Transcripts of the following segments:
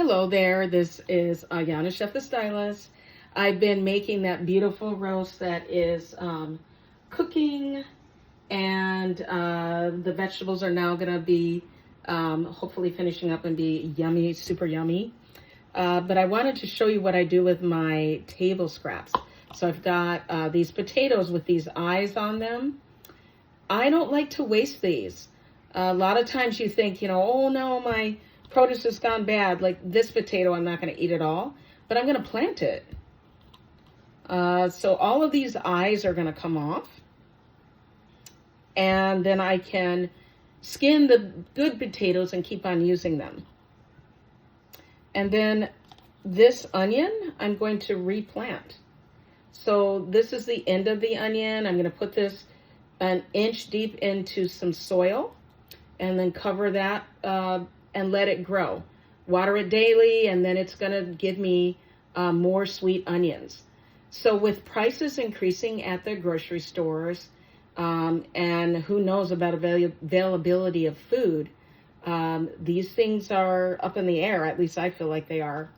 Hello there, this is Ayana Chef the Stylist. I've been making that beautiful roast that is cooking, and the vegetables are now going to be hopefully finishing up and be yummy, super yummy. But I wanted to show you what I do with my table scraps. So I've got these potatoes with these eyes on them. I don't like to waste these. A lot of times you think, oh no, my produce has gone bad. Like this potato, I'm not going to eat it all, but I'm going to plant it. So all of these eyes are going to come off. And then I can skin the good potatoes and keep on using them. And then this onion, I'm going to replant. So this is the end of the onion. I'm going to put this an inch deep into some soil and then cover that and let it grow. Water it daily, and then it's going to give me more sweet onions. So with prices increasing at the grocery stores, and who knows about availability of food, these things are up in the air. At least I feel like they are.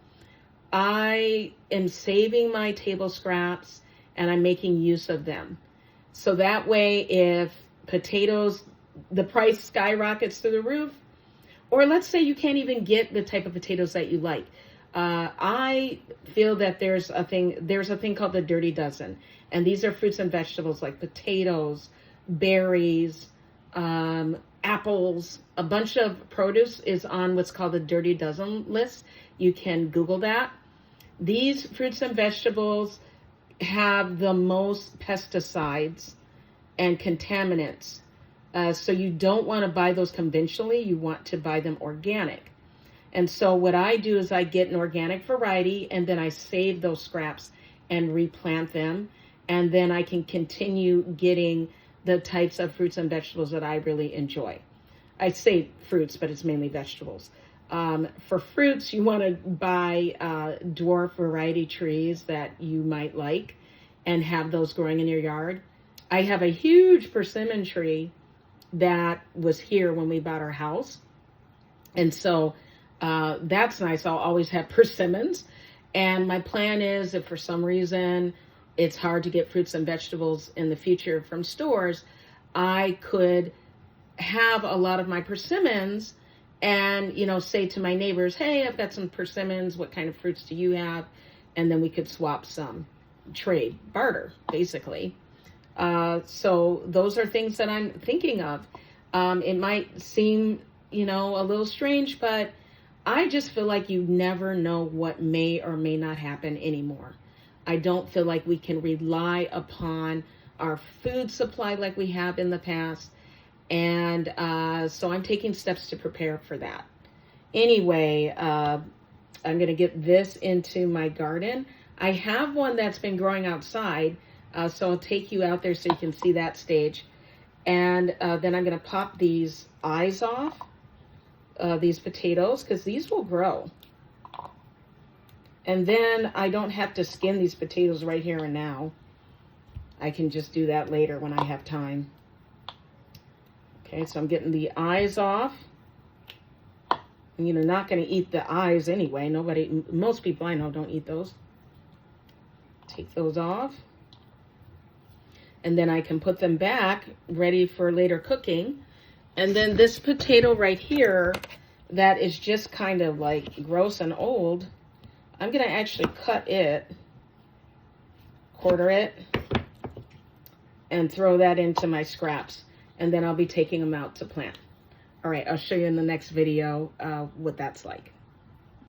I am saving my table scraps and I'm making use of them. So that way, if potatoes, the price skyrockets through the roof, or let's say you can't even get the type of potatoes that you like. I feel that there's a thing called the Dirty Dozen. And these are fruits and vegetables like potatoes, berries, apples. A bunch of produce is on what's called the Dirty Dozen list. You can Google that. These fruits and vegetables have the most pesticides and contaminants. So you don't want to buy those conventionally. You want to buy them organic. And so what I do is I get an organic variety and then I save those scraps and replant them. And then I can continue getting the types of fruits and vegetables that I really enjoy. I say fruits, but it's mainly vegetables. For fruits, you want to buy dwarf variety trees that you might like and have those growing in your yard. I have a huge persimmon tree that was here when we bought our house. And so that's nice. I'll always have persimmons. And my plan is if for some reason it's hard to get fruits and vegetables in the future from stores, I could have a lot of my persimmons and, say to my neighbors, hey, I've got some persimmons. What kind of fruits do you have? And then we could swap some, trade, barter, basically. So those are things that I'm thinking of. It might seem, a little strange, but I just feel like you never know what may or may not happen anymore. I don't feel like we can rely upon our food supply like we have in the past. And so I'm taking steps to prepare for that. Anyway, I'm going to get this into my garden. I have one that's been growing outside. So I'll take you out there so you can see that stage. And then I'm going to pop these eyes off, these potatoes, because these will grow. And then I don't have to skin these potatoes right here and now. I can just do that later when I have time. Okay, so I'm getting the eyes off. And you're not going to eat the eyes anyway. Most people I know don't eat those. Take those off. And then I can put them back ready for later cooking. And then this potato right here that is just kind of like gross and old, I'm going to actually cut it, quarter it, and throw that into my scraps. And then I'll be taking them out to plant. All right, I'll show you in the next video what that's like.